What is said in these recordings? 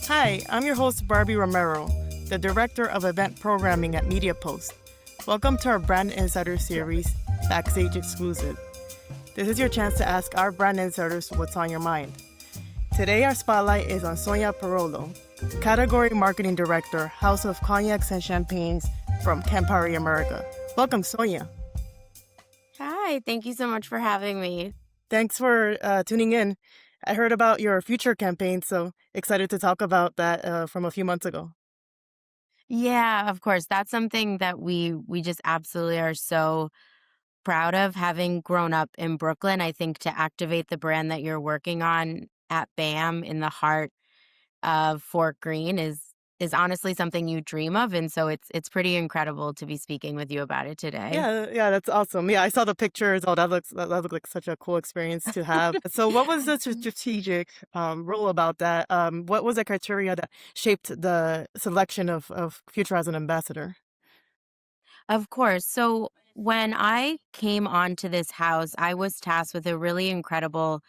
Hi, I'm your host, Barbie Romero, the Director of Event Programming at MediaPost. Welcome to our Brand Insider series, Backstage Exclusive. This is your chance to ask our brand insiders what's on your mind. Today, our spotlight is on Sonia Pirolo, Category Marketing Director, House of Cognacs and Champagnes from Campari America. Welcome, Sonia. Hi, thank you so much for having me. Thanks for tuning in. I heard about your future campaign, so excited to talk about that from a few months ago. Yeah, of course. That's something that we just absolutely are so proud of having grown up in Brooklyn. I think to activate the brand that you're working on at BAM in the heart of Fort Greene is honestly something you dream of, and so it's pretty incredible to be speaking with you about it today. Yeah, that's awesome. Yeah, I saw the pictures. Oh, that looked like such a cool experience to have. So, what was the strategic role about that? What was the criteria that shaped the selection of Future as an ambassador? Of course. So when I came onto this house, I was tasked with a really incredible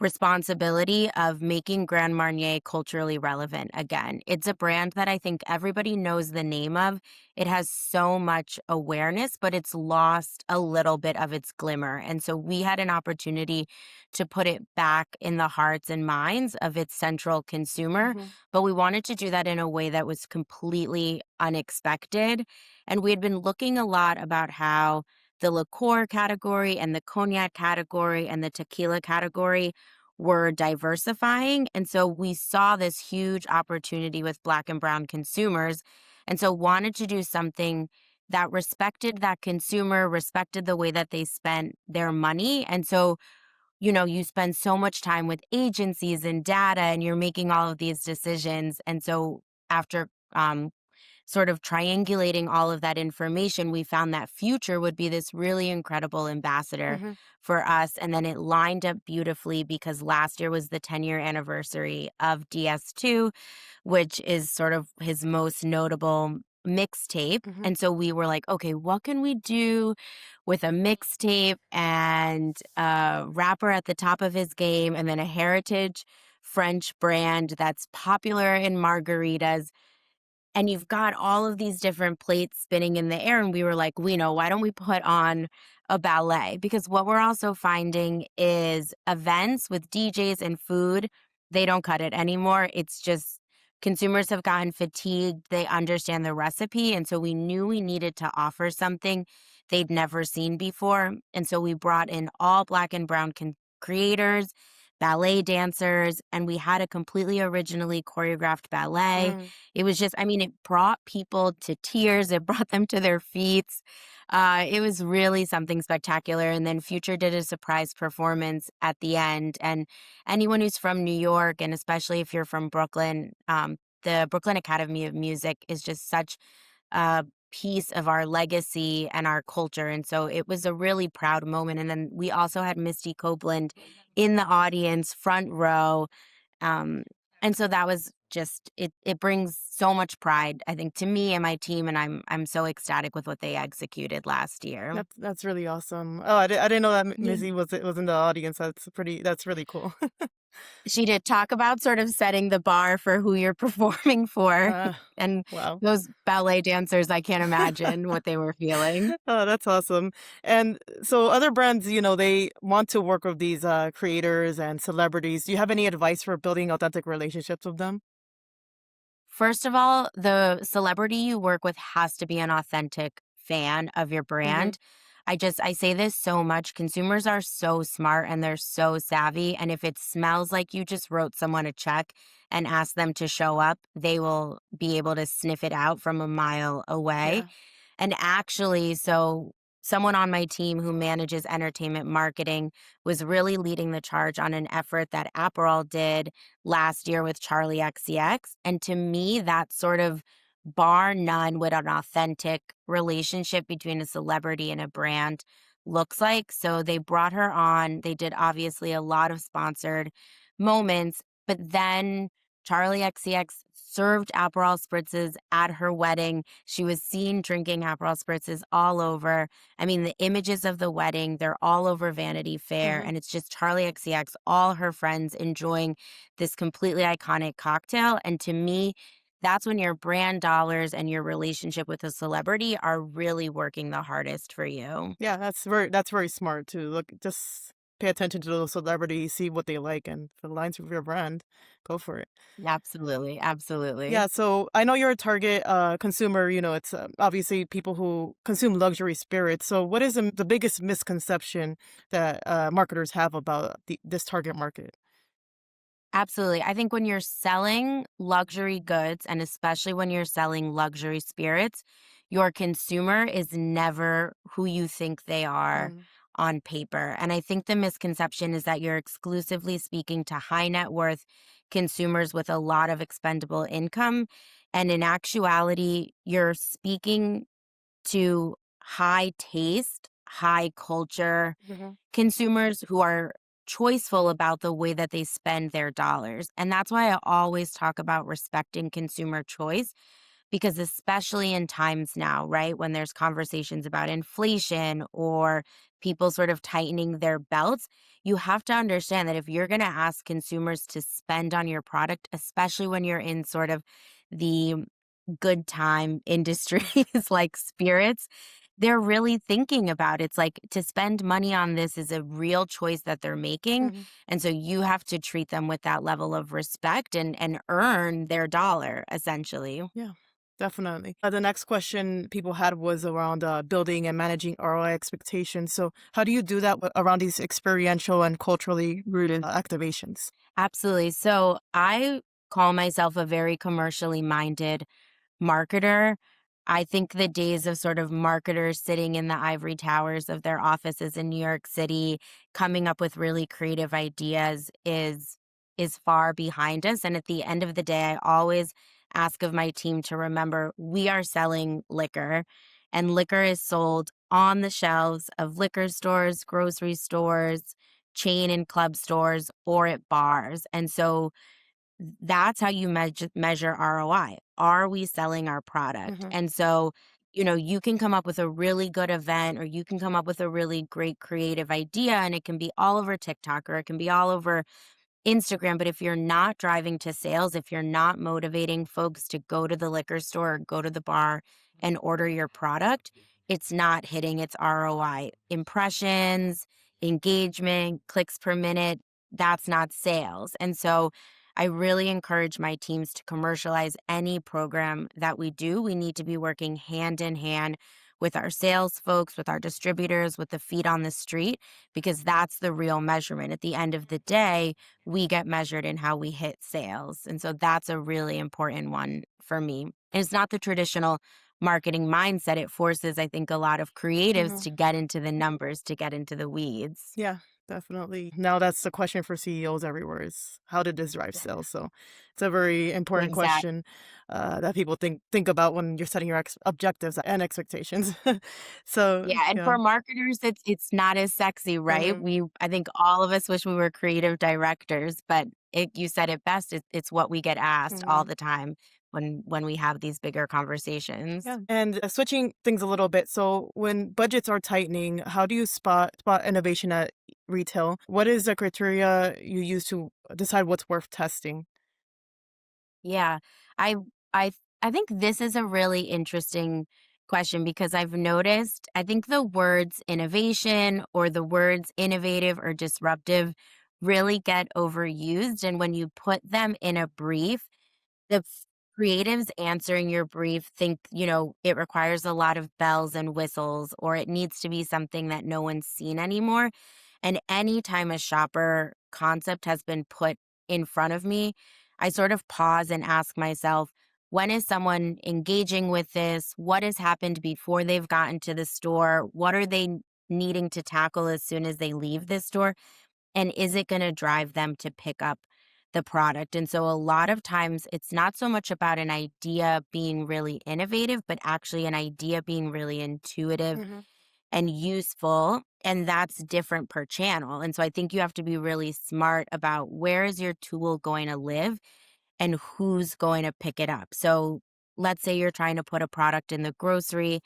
responsibility of making Grand Marnier culturally relevant again. It's a brand that I think everybody knows the name of. It has so much awareness, but it's lost a little bit of its glimmer. And so we had an opportunity to put it back in the hearts and minds of its central consumer, Hmm. but we wanted to do that in a way that was completely unexpected. And we had been looking a lot about how the liqueur category and the cognac category and the tequila category were diversifying. And so we saw this huge opportunity with Black and Brown consumers. And so wanted to do something that respected that consumer, respected the way that they spent their money. And so, you spend so much time with agencies and data and you're making all of these decisions. And so after sort of triangulating all of that information, we found that Future would be this really incredible ambassador Hmm. for us. And then it lined up beautifully because last year was the 10-year anniversary of DS2, which is sort of his most notable mixtape. Hmm. And so we were like, okay, what can we do with a mixtape and a rapper at the top of his game and then a heritage French brand that's popular in margaritas, and you've got all of these different plates spinning in the air. And we were like, we know, why don't we put on a ballet? Because what we're also finding is events with DJs and food, they don't cut it anymore. It's just consumers have gotten fatigued. They understand the recipe. And so we knew we needed to offer something they'd never seen before. And so we brought in all Black and Brown creators, ballet dancers, and we had a completely originally choreographed ballet. Mm. It was just, I mean, it brought people to tears. It brought them to their feet. It was really something spectacular. And then Future did a surprise performance at the end. And anyone who's from New York, and especially if you're from Brooklyn, the Brooklyn Academy of Music is just such a piece of our legacy and our culture. And so it was a really proud moment. And then we also had Misty Copeland in the audience, front row. Um, and so that was just it brings so much pride, I think, to me and my team, and I'm so ecstatic with what they executed last year. That's really awesome. Oh, I didn't know that Yeah. Missy was in the audience. That's really cool. She did talk about sort of setting the bar for who you're performing for. Uh, And wow. those ballet dancers, I can't imagine what they were feeling. Oh, that's awesome. And so other brands, they want to work with these creators and celebrities. Do you have any advice for building authentic relationships with them? First of all, the celebrity you work with has to be an authentic fan of your Hmm. brand. I say this so much. Consumers are so smart and they're so savvy. And if it smells like you just wrote someone a check and asked them to show up, they will be able to sniff it out from a mile away. Yeah. And actually, so someone on my team who manages entertainment marketing was really leading the charge on an effort that Aperol did last year with Charlie XCX. And to me, that sort of bar none what an authentic relationship between a celebrity and a brand looks like. So they brought her on. They did obviously a lot of sponsored moments, but then Charlie XCX served Aperol spritzes at her wedding. She was seen drinking Aperol spritzes all over. I mean, the images of the wedding, they're all over Vanity Fair, Hmm. and it's just Charlie XCX, all her friends enjoying this completely iconic cocktail. And to me, that's when your brand dollars and your relationship with a celebrity are really working the hardest for you. Yeah, that's very smart to look. Just pay attention to those celebrities, see what they like, and if it aligns with your brand, go for it. Absolutely, absolutely. Yeah, so I know you're a target consumer. It's obviously people who consume luxury spirits. So, what is the biggest misconception that marketers have about this target market? Absolutely. I think when you're selling luxury goods, and especially when you're selling luxury spirits, your consumer is never who you think they are Mm, on paper. And I think the misconception is that you're exclusively speaking to high net worth consumers with a lot of expendable income. And in actuality, you're speaking to high taste, high culture mhm, consumers who are choiceful about the way that they spend their dollars. And that's why I always talk about respecting consumer choice, because especially in times now, right, when there's conversations about inflation or people sort of tightening their belts, you have to understand that if you're going to ask consumers to spend on your product, especially when you're in sort of the good time industries like spirits, they're really thinking about it. It's like to spend money on this is a real choice that they're making. mhm. And so you have to treat them with that level of respect and earn their dollar essentially. Yeah, definitely. The next question people had was around building and managing ROI expectations. So, how do you do that around these experiential and culturally rooted activations? Absolutely. So I call myself a very commercially minded marketer. I think the days of sort of marketers sitting in the ivory towers of their offices in New York City coming up with really creative ideas is far behind us, and at the end of the day I always ask of my team to remember we are selling liquor, and liquor is sold on the shelves of liquor stores, grocery stores, chain and club stores, or at bars. And so that's how you measure ROI. Are we selling our product? Hmm. And so, you can come up with a really good event or you can come up with a really great creative idea and it can be all over TikTok or it can be all over Instagram, but if you're not driving to sales, if you're not motivating folks to go to the liquor store or go to the bar and order your product, it's not hitting its ROI. Impressions, engagement, clicks per minute, that's not sales. And so I really encourage my teams to commercialize any program that we do. We need to be working hand in hand with our sales folks, with our distributors, with the feet on the street, because that's the real measurement. At the end of the day, we get measured in how we hit sales. And so that's a really important one for me. And it's not the traditional marketing mindset. It forces, I think, a lot of creatives Hmm. to get into the numbers, to get into the weeds. Yeah, definitely. Now that's the question for CEOs everywhere is how did this drive sales? So it's a very important Exactly. question that people think about when you're setting your objectives and expectations. So Yeah, and yeah. for marketers, it's not as sexy, right? Hmm. I think all of us wish we were creative directors, but you said it best. It's what we get asked all Hmm. the time when we have these bigger Yeah. conversations. And switching things a little bit. So when budgets are tightening, how do you spot innovation at retail? What is the criteria you use to decide what's worth testing? Yeah. I I I think this is a really interesting question because I've noticed I think the words innovation or the words innovative or disruptive really get overused, and when you put them in a brief, creatives answering your brief think, it requires a lot of bells and whistles or it needs to be something that no one's seen anymore. And anytime a shopper concept has been put in front of me, I sort of pause and ask myself, when is someone engaging with this? What has happened before they've gotten to the store? What are they needing to tackle as soon as they leave this store? And is it going to drive them to pick up the product? And so a lot of times it's not so much about an idea being really innovative, but actually an idea being really intuitive Hmm. and useful. And that's different per channel. And so I think you have to be really smart about where is your tool going to live and who's going to pick it up. So let's say you're trying to put a product in the grocery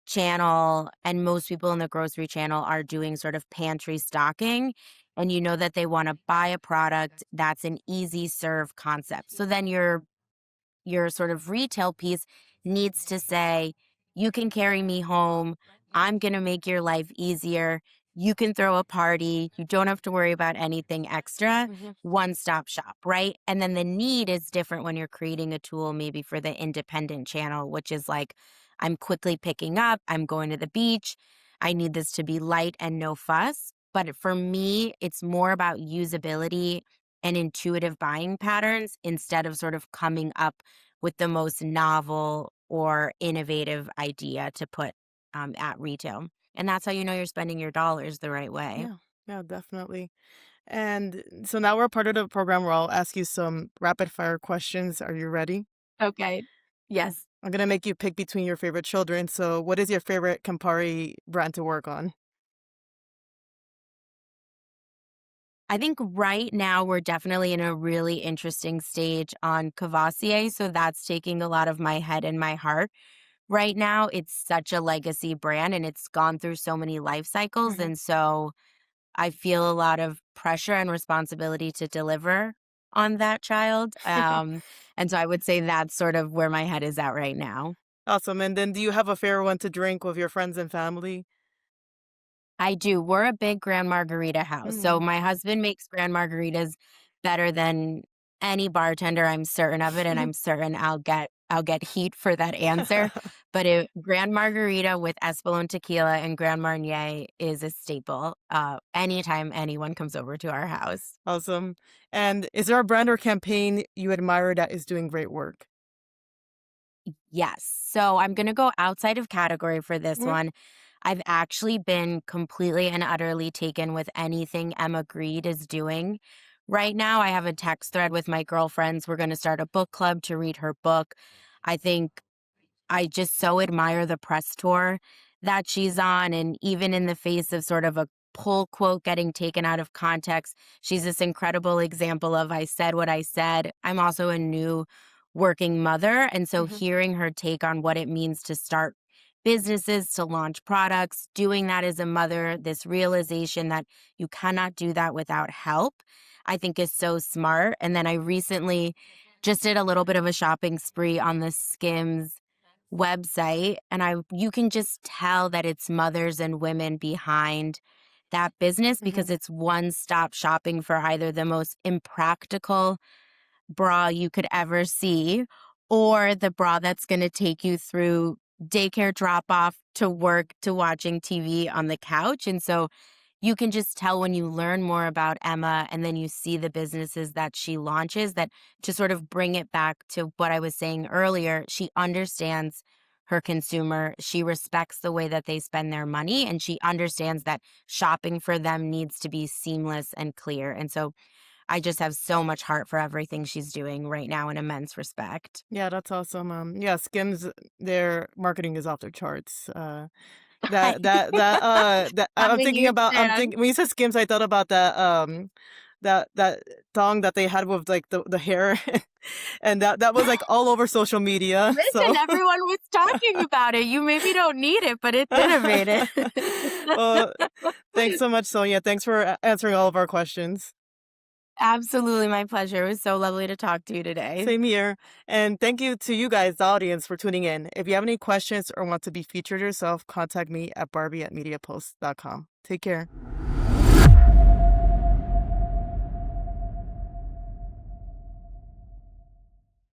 channel, and most people in the grocery channel are doing sort of pantry stocking, and you know that they want to buy a product that's an easy serve concept. So then your sort of retail piece needs to say, you can carry me home. I'm going to make your life easier. You can throw a party. You don't have to worry about anything extra. Hmm. One stop shop, right? And then the need is different when you're creating a tool, maybe for the independent channel, which is like, I'm quickly picking up, I'm going to the beach. I need this to be light and no fuss. But for me, it's more about usability and intuitive buying patterns instead of sort of coming up with the most novel or innovative idea to put at retail. And that's how you know you're spending your dollars the right way. Yeah, yeah, definitely. And so now we're part of the program where I'll ask you some rapid fire questions. Are you ready? Okay. Oh, Yes. I'm gonna make you pick between your favorite children. So, what is your favorite Campari brand to work on? I think right now we're definitely in a really interesting stage on Cavassier. So that's taking a lot of my head and my heart. Right now, it's such a legacy brand and it's gone through so many life cycles. Hmm. And so I feel a lot of pressure and responsibility to deliver on that child. And so I would say that's sort of where my head is at right now. Awesome. And then, do you have a favorite one to drink with your friends and family? I do. We're a big Grand Margarita house. So Mm. my husband makes Grand Margaritas better than any bartender, I'm certain of it, and I'm certain I'll get heat for that answer. But Grand Margarita with Espolòn tequila and Grand Marnier is a staple. Anytime anyone comes over to our house. Awesome. And is there a brand or campaign you admire that is doing great work? Yes. So I'm going to go outside of category for this Mhm. one. I've actually been completely and utterly taken with anything Emma Grede is doing. Right now, I have a text thread with my girlfriends. We're going to start a book club to read her book. I think I just so admire the press tour that she's on. And even in the face of sort of a pull quote getting taken out of context, she's this incredible example of I said what I said. I'm also a new working mother. And so Mhm. hearing her take on what it means to start businesses, to launch products, doing that as a mother, this realization that you cannot do that without help, I think is so smart. And then I recently just did a little bit of a shopping spree on the Skims website, and I you can just tell that it's mothers and women behind that business because Mhm. it's one-stop shopping for either the most impractical bra you could ever see or the bra that's going to take you through daycare drop off to work to watching TV on the couch. And so you can just tell when you learn more about Emma and then you see the businesses that she launches that to sort of bring it back to what I was saying earlier, she understands her consumer. She respects the way that they spend their money and she understands that shopping for them needs to be seamless and clear. And so I just have so much heart for everything she's doing right now and immense respect. Yeah, that's awesome. Yeah, Skims, their marketing is off the charts. I I'm I'm a thinking huge about. I'm fan. thinking when you said Skims, I thought about that thong that they had with like the hair, and that was like all over social media. Listen, So, everyone was talking about it. You maybe don't need it, but it's innovative. well, thanks so much, Sonia. Thanks for answering all of our questions. Absolutely my pleasure. It was so lovely to talk to you today. Same here. And thank you to you guys, the audience, for tuning in. If you have any questions or want to be featured yourself, contact me at barbie@mediapost.com. Take care.